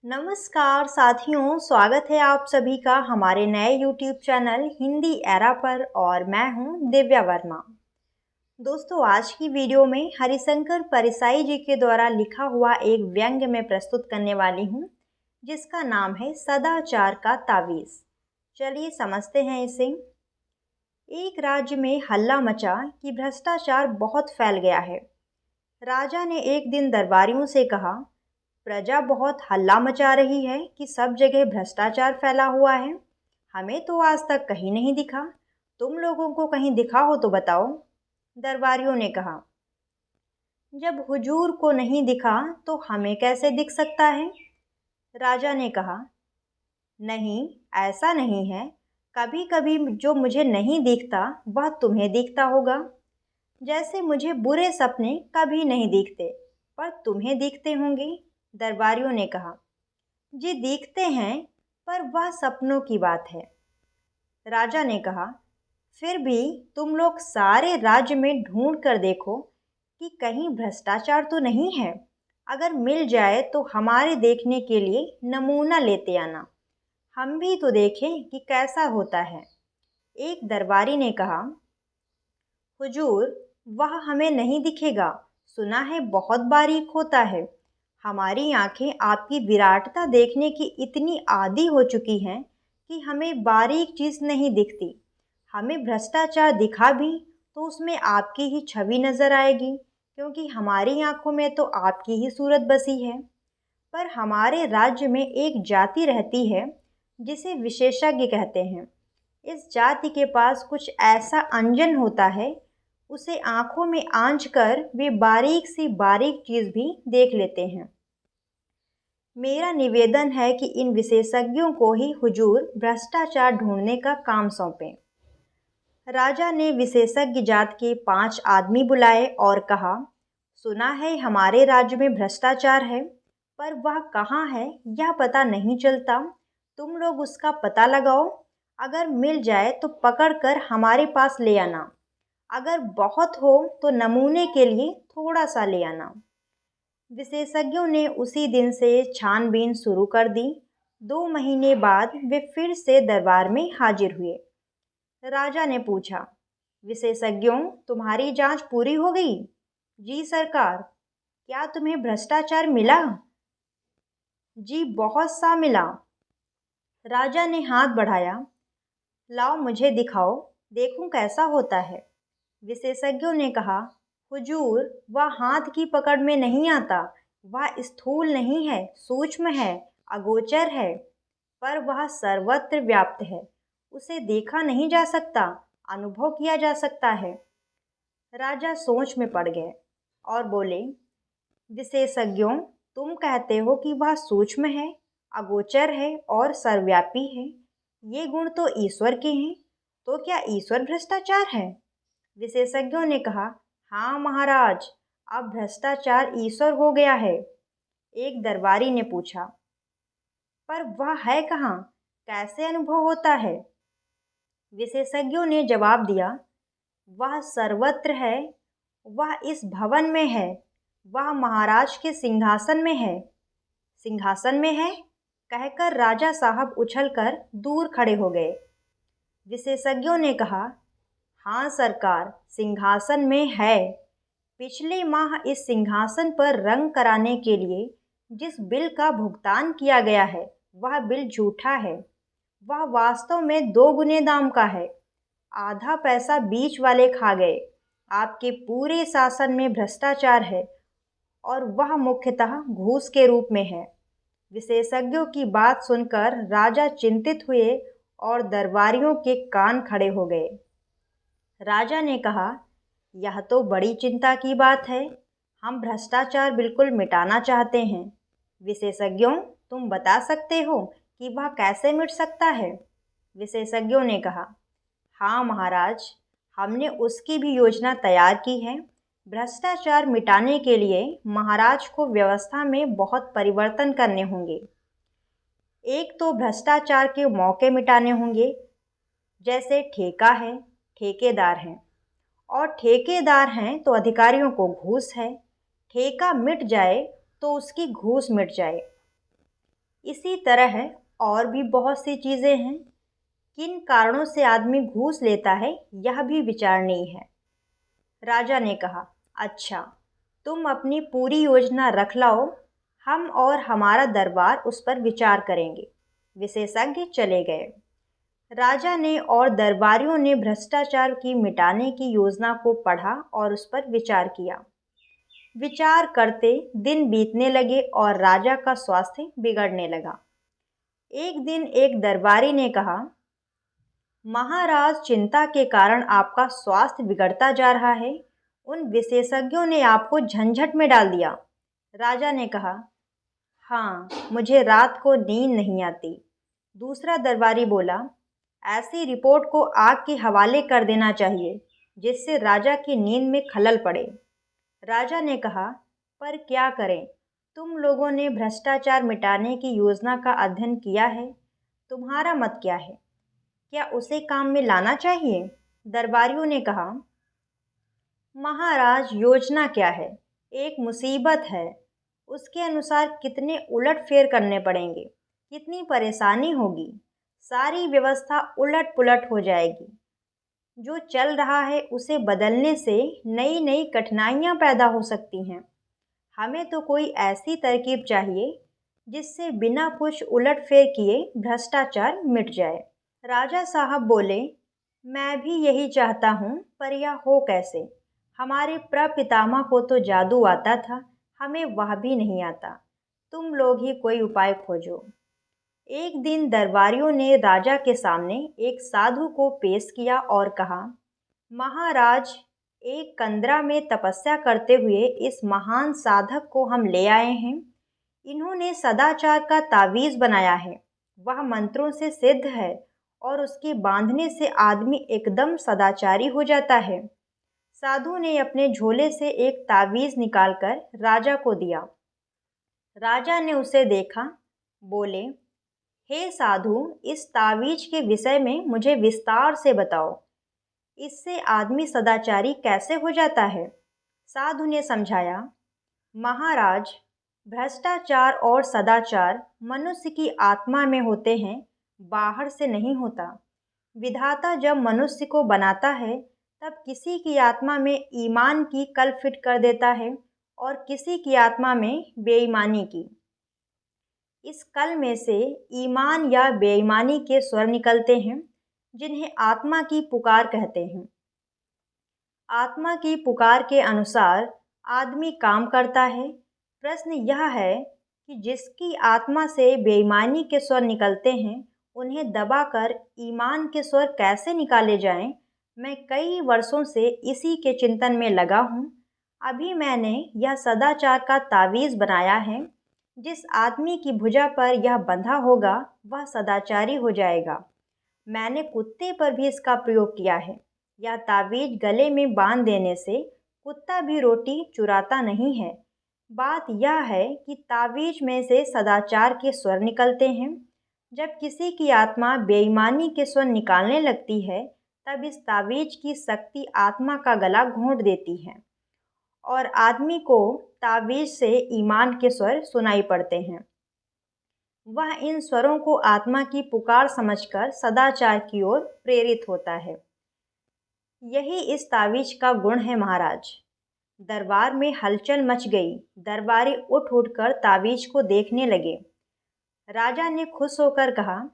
नमस्कार साथियों, स्वागत है आप सभी का हमारे नए YouTube चैनल हिंदी एरा पर और मैं हूं दिव्या वर्मा। दोस्तों, आज की वीडियो में हरिशंकर परिसाई जी के द्वारा लिखा हुआ एक व्यंग्य में प्रस्तुत करने वाली हूं, जिसका नाम है सदाचार का तावीज़। चलिए समझते हैं इसे। एक राज्य में हल्ला मचा कि भ्रष्टाचार बहुत फैल गया है। राजा ने एक दिन दरबारियों से कहा, प्रजा बहुत हल्ला मचा रही है कि सब जगह भ्रष्टाचार फैला हुआ है। हमें तो आज तक कहीं नहीं दिखा। तुम लोगों को कहीं दिखा हो तो बताओ। दरबारियों ने कहा, जब हुजूर को नहीं दिखा तो हमें कैसे दिख सकता है। राजा ने कहा, नहीं, ऐसा नहीं है। कभी कभी जो मुझे नहीं दिखता वह तुम्हें दिखता होगा। जैसे मुझे बुरे सपने कभी नहीं दिखते, पर तुम्हें दिखते होंगे। दरबारियों ने कहा, जी दिखते हैं, पर वह सपनों की बात है। राजा ने कहा, फिर भी तुम लोग सारे राज्य में ढूंढ कर देखो कि कहीं भ्रष्टाचार तो नहीं है। अगर मिल जाए तो हमारे देखने के लिए नमूना लेते आना, हम भी तो देखें कि कैसा होता है। एक दरबारी ने कहा, हुजूर, वह हमें नहीं दिखेगा। सुना है बहुत बारीक होता है। हमारी आंखें आपकी विराटता देखने की इतनी आदी हो चुकी हैं कि हमें बारीक चीज़ नहीं दिखती। हमें भ्रष्टाचार दिखा भी तो उसमें आपकी ही छवि नज़र आएगी, क्योंकि हमारी आंखों में तो आपकी ही सूरत बसी है। पर हमारे राज्य में एक जाति रहती है जिसे विशेषज्ञ कहते हैं। इस जाति के पास कुछ ऐसा अंजन होता है, उसे आंखों में आंच कर वे बारीक सी बारीक चीज़ भी देख लेते हैं। मेरा निवेदन है कि इन विशेषज्ञों को ही हुजूर भ्रष्टाचार ढूंढने का काम सौंपें। राजा ने विशेषज्ञ जात के 5 आदमी बुलाए और कहा, सुना है हमारे राज्य में भ्रष्टाचार है, पर वह कहाँ है यह पता नहीं चलता। तुम लोग उसका पता लगाओ। अगर मिल जाए तो पकड़कर हमारे पास ले आना। अगर बहुत हो तो नमूने के लिए थोड़ा सा ले आना। विशेषज्ञों ने उसी दिन से छानबीन शुरू कर दी। 2 महीने बाद वे फिर से दरबार में हाजिर हुए। राजा ने पूछा, विशेषज्ञों, तुम्हारी जांच पूरी हो गई? जी सरकार। क्या तुम्हें भ्रष्टाचार मिला? जी बहुत सा मिला। राजा ने हाथ बढ़ाया, लाओ मुझे दिखाओ, देखूं कैसा होता है। विशेषज्ञों ने कहा, हुजूर, वह हाथ की पकड़ में नहीं आता। वह स्थूल नहीं है, सूक्ष्म है, अगोचर है, पर वह सर्वत्र व्याप्त है। उसे देखा नहीं जा सकता, अनुभव किया जा सकता है। राजा सोच में पड़ गए और बोले, विशेषज्ञों, तुम कहते हो कि वह सूक्ष्म है, अगोचर है और सर्वव्यापी है। ये गुण तो ईश्वर के हैं, तो क्या ईश्वर भ्रष्टाचार है? विशेषज्ञों ने कहा, हाँ महाराज, अब भ्रष्टाचार ईश्वर हो गया है। एक दरबारी ने पूछा, पर वह है कहाँ, कैसे अनुभव होता है? विशेषज्ञों ने जवाब दिया, वह सर्वत्र है। वह इस भवन में है। वह महाराज के सिंहासन में है। सिंहासन में है, कहकर राजा साहब उछलकर दूर खड़े हो गए। विशेषज्ञों ने कहा, हाँ सरकार, सिंहासन में है। पिछले माह इस सिंहासन पर रंग कराने के लिए जिस बिल का भुगतान किया गया है, वह बिल झूठा है। वह वास्तव में 2 गुने दाम का है। आधा पैसा बीच वाले खा गए। आपके पूरे शासन में भ्रष्टाचार है, और वह मुख्यतः घूस के रूप में है। विशेषज्ञों की बात सुनकर राजा चिंतित हुए और दरबारियों के कान खड़े हो गए। राजा ने कहा, यह तो बड़ी चिंता की बात है। हम भ्रष्टाचार बिल्कुल मिटाना चाहते हैं। विशेषज्ञों, तुम बता सकते हो कि वह कैसे मिट सकता है? विशेषज्ञों ने कहा, हाँ महाराज, हमने उसकी भी योजना तैयार की है। भ्रष्टाचार मिटाने के लिए महाराज को व्यवस्था में बहुत परिवर्तन करने होंगे। एक तो भ्रष्टाचार के मौके मिटाने होंगे, जैसे ठेका है, ठेकेदार हैं, और ठेकेदार हैं तो अधिकारियों को घूस है। ठेका मिट जाए तो उसकी घूस मिट जाए। इसी तरह और भी बहुत सी चीज़ें हैं। किन कारणों से आदमी घूस लेता है, यह भी विचारणीय है। राजा ने कहा, अच्छा, तुम अपनी पूरी योजना रख लाओ, हम और हमारा दरबार उस पर विचार करेंगे। विशेषज्ञ चले गए। राजा ने और दरबारियों ने भ्रष्टाचार की मिटाने की योजना को पढ़ा और उस पर विचार किया। विचार करते दिन बीतने लगे और राजा का स्वास्थ्य बिगड़ने लगा। एक दिन एक दरबारी ने कहा, महाराज, चिंता के कारण आपका स्वास्थ्य बिगड़ता जा रहा है। उन विशेषज्ञों ने आपको झंझट में डाल दिया। राजा ने कहा, हाँ, मुझे रात को नींद नहीं आती। दूसरा दरबारी बोला, ऐसी रिपोर्ट को आग के हवाले कर देना चाहिए, जिससे राजा की नींद में खलल पड़े। राजा ने कहा, पर क्या करें? तुम लोगों ने भ्रष्टाचार मिटाने की योजना का अध्ययन किया है। तुम्हारा मत क्या है? क्या उसे काम में लाना चाहिए? दरबारियों ने कहा, महाराज, योजना क्या है? एक मुसीबत है। उसके अनुसार कितने उलटफेर करने पड़ेंगे, कितनी परेशानी होगी। सारी व्यवस्था उलट पुलट हो जाएगी। जो चल रहा है उसे बदलने से नई नई कठिनाइयाँ पैदा हो सकती हैं। हमें तो कोई ऐसी तरकीब चाहिए जिससे बिना कुछ उलटफेर किए भ्रष्टाचार मिट जाए। राजा साहब बोले, मैं भी यही चाहता हूँ, पर यह हो कैसे? हमारे प्रपितामह को तो जादू आता था, हमें वह भी नहीं आता। तुम लोग ही कोई उपाय खोजो। एक दिन दरबारियों ने राजा के सामने एक साधु को पेश किया और कहा, महाराज, एक कंदरा में तपस्या करते हुए इस महान साधक को हम ले आए हैं। इन्होंने सदाचार का तावीज़ बनाया है। वह मंत्रों से सिद्ध है और उसके बांधने से आदमी एकदम सदाचारी हो जाता है। साधु ने अपने झोले से एक तावीज़ निकालकर राजा को दिया। राजा ने उसे देखा, बोले, हे साधु, इस तावीज़ के विषय में मुझे विस्तार से बताओ। इससे आदमी सदाचारी कैसे हो जाता है? साधु ने समझाया, महाराज, भ्रष्टाचार और सदाचार मनुष्य की आत्मा में होते हैं, बाहर से नहीं होता। विधाता जब मनुष्य को बनाता है तब किसी की आत्मा में ईमान की कल फिट कर देता है और किसी की आत्मा में बेईमानी की। इस कल में से ईमान या बेईमानी के स्वर निकलते हैं, जिन्हें आत्मा की पुकार कहते हैं। आत्मा की पुकार के अनुसार आदमी काम करता है। प्रश्न यह है कि जिसकी आत्मा से बेईमानी के स्वर निकलते हैं, उन्हें दबाकर ईमान के स्वर कैसे निकाले जाएं? मैं कई वर्षों से इसी के चिंतन में लगा हूँ। अभी मैंने यह सदाचार का तावीज़ बनाया है। जिस आदमी की भुजा पर यह बंधा होगा वह सदाचारी हो जाएगा। मैंने कुत्ते पर भी इसका प्रयोग किया है। यह तावीज़ गले में बांध देने से कुत्ता भी रोटी चुराता नहीं है। बात यह है कि तावीज़ में से सदाचार के स्वर निकलते हैं। जब किसी की आत्मा बेईमानी के स्वर निकालने लगती है, तब इस तावीज़ की शक्ति आत्मा का गला घोंट देती है और आदमी को तावीज़ से ईमान के स्वर सुनाई पड़ते हैं। वह इन स्वरों को आत्मा की पुकार समझकर सदाचार की ओर प्रेरित होता है। यही इस तावीज़ का गुण है महाराज। दरबार में हलचल मच गई। दरबारी उठ उठकर तावीज़ को देखने लगे। राजा ने खुश होकर कहा,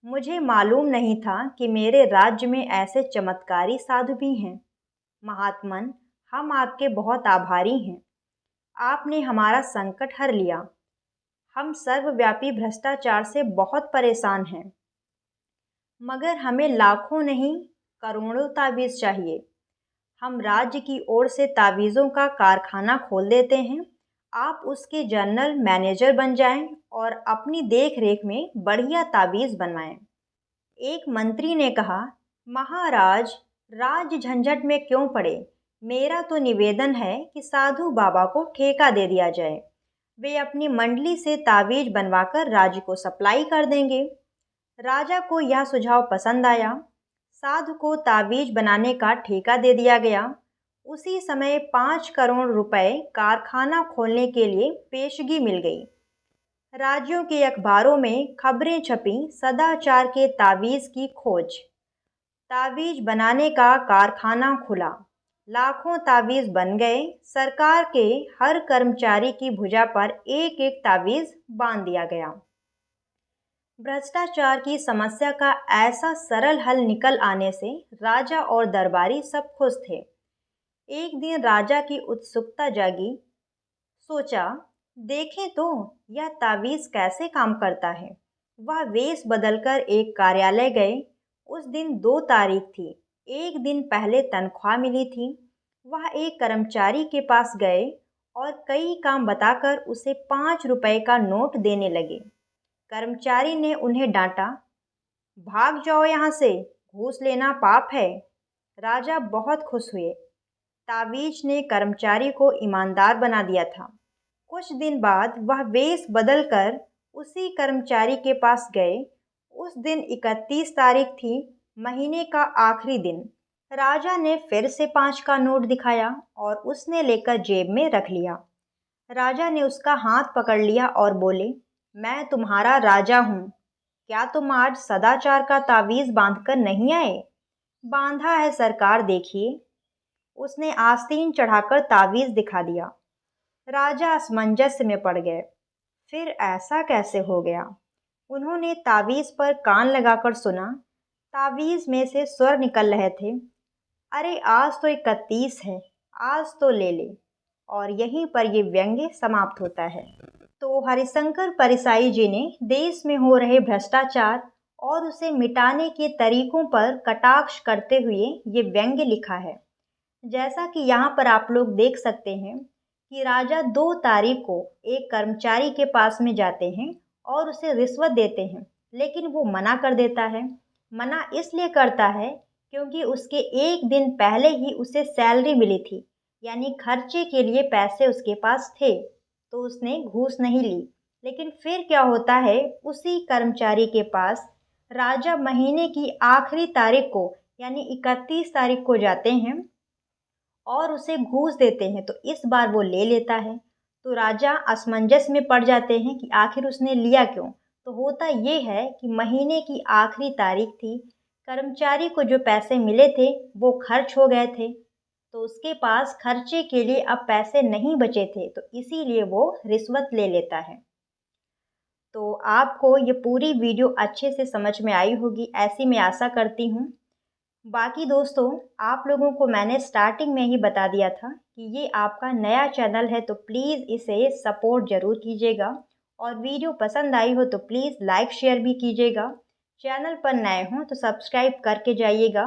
मुझे मालूम नहीं था कि मेरे राज्य में ऐसे चमत्कारी साधु भी हैं। महात्मन, हम आपके बहुत आभारी हैं। आपने हमारा संकट हर लिया। हम सर्वव्यापी भ्रष्टाचार से बहुत परेशान हैं, मगर हमें लाखों नहीं करोड़ों तावीज़ चाहिए। हम राज्य की ओर से तावीज़ों का कारखाना खोल देते हैं। आप उसके जनरल मैनेजर बन जाएं और अपनी देख रेख में बढ़िया तावीज़ बनवाएं। एक मंत्री ने कहा, महाराज, राज्य झंझट में क्यों पड़े? मेरा तो निवेदन है कि साधु बाबा को ठेका दे दिया जाए। वे अपनी मंडली से तावीज़ बनवाकर राज्य को सप्लाई कर देंगे। राजा को यह सुझाव पसंद आया। साधु को तावीज़ बनाने का ठेका दे दिया गया। उसी समय 5 करोड़ रुपए कारखाना खोलने के लिए पेशगी मिल गई। राज्यों के अखबारों में खबरें छपीं, सदाचार के तावीज़ की खोज। तावीज़ बनाने का कारखाना खुला, लाखों तावीज़ बन गए। सरकार के हर कर्मचारी की भुजा पर एक एक तावीज़ बांध दिया गया। भ्रष्टाचार की समस्या का ऐसा सरल हल निकल आने से राजा और दरबारी सब खुश थे। एक दिन राजा की उत्सुकता जागी। सोचा, देखें तो यह तावीज़ कैसे काम करता है। वह वेश बदलकर एक कार्यालय गए। उस दिन 2 तारीख थी। एक दिन पहले तनख्वाह मिली थी। वह एक कर्मचारी के पास गए और कई काम बताकर उसे 5 रुपए का नोट देने लगे। कर्मचारी ने उन्हें डांटा, भाग जाओ यहाँ से, घूस लेना पाप है। राजा बहुत खुश हुए। तावीज़ ने कर्मचारी को ईमानदार बना दिया था। कुछ दिन बाद वह वेश बदलकर उसी कर्मचारी के पास गए। उस दिन 31 तारीख थी, महीने का आखिरी दिन। राजा ने फिर से 5 का नोट दिखाया और उसने लेकर जेब में रख लिया। राजा ने उसका हाथ पकड़ लिया और बोले, मैं तुम्हारा राजा हूँ। क्या तुम आज सदाचार का तावीज़ बांधकर नहीं आए? बांधा है सरकार, देखिए। उसने आस्तीन चढ़ाकर तावीज़ दिखा दिया। राजा असमंजस में पड़ गए। फिर ऐसा कैसे हो गया? उन्होंने तावीज़ पर कान लगाकर सुना। तावीज़ में से स्वर निकल रहे थे, अरे आज तो 31 है, आज तो ले ले। और यहीं पर ये व्यंग्य समाप्त होता है। तो हरिशंकर परिसाई जी ने देश में हो रहे भ्रष्टाचार और उसे मिटाने के तरीकों पर कटाक्ष करते हुए ये व्यंग्य लिखा है। जैसा कि यहाँ पर आप लोग देख सकते हैं कि राजा 2 तारीख को एक कर्मचारी के पास में जाते हैं और उसे रिश्वत देते हैं, लेकिन वो मना कर देता है। मना इसलिए करता है क्योंकि उसके एक दिन पहले ही उसे सैलरी मिली थी, यानी खर्चे के लिए पैसे उसके पास थे, तो उसने घूस नहीं ली। लेकिन फिर क्या होता है, उसी कर्मचारी के पास राजा महीने की आखिरी तारीख को यानी 31 तारीख को जाते हैं और उसे घूस देते हैं, तो इस बार वो ले लेता है। तो राजा असमंजस में पड़ जाते हैं कि आखिर उसने लिया क्यों। तो होता ये है कि महीने की आखिरी तारीख थी, कर्मचारी को जो पैसे मिले थे वो खर्च हो गए थे, तो उसके पास खर्चे के लिए अब पैसे नहीं बचे थे, तो इसीलिए वो रिश्वत ले लेता है। तो आपको ये पूरी वीडियो अच्छे से समझ में आई होगी, ऐसी मैं आशा करती हूँ। बाकी दोस्तों, आप लोगों को मैंने स्टार्टिंग में ही बता दिया था कि ये आपका नया चैनल है, तो प्लीज़ इसे सपोर्ट ज़रूर कीजिएगा और वीडियो पसंद आई हो तो प्लीज़ लाइक शेयर भी कीजिएगा। चैनल पर नए हों तो सब्सक्राइब करके जाइएगा।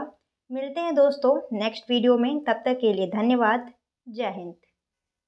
मिलते हैं दोस्तों नेक्स्ट वीडियो में, तब तक के लिए धन्यवाद। जय हिंद।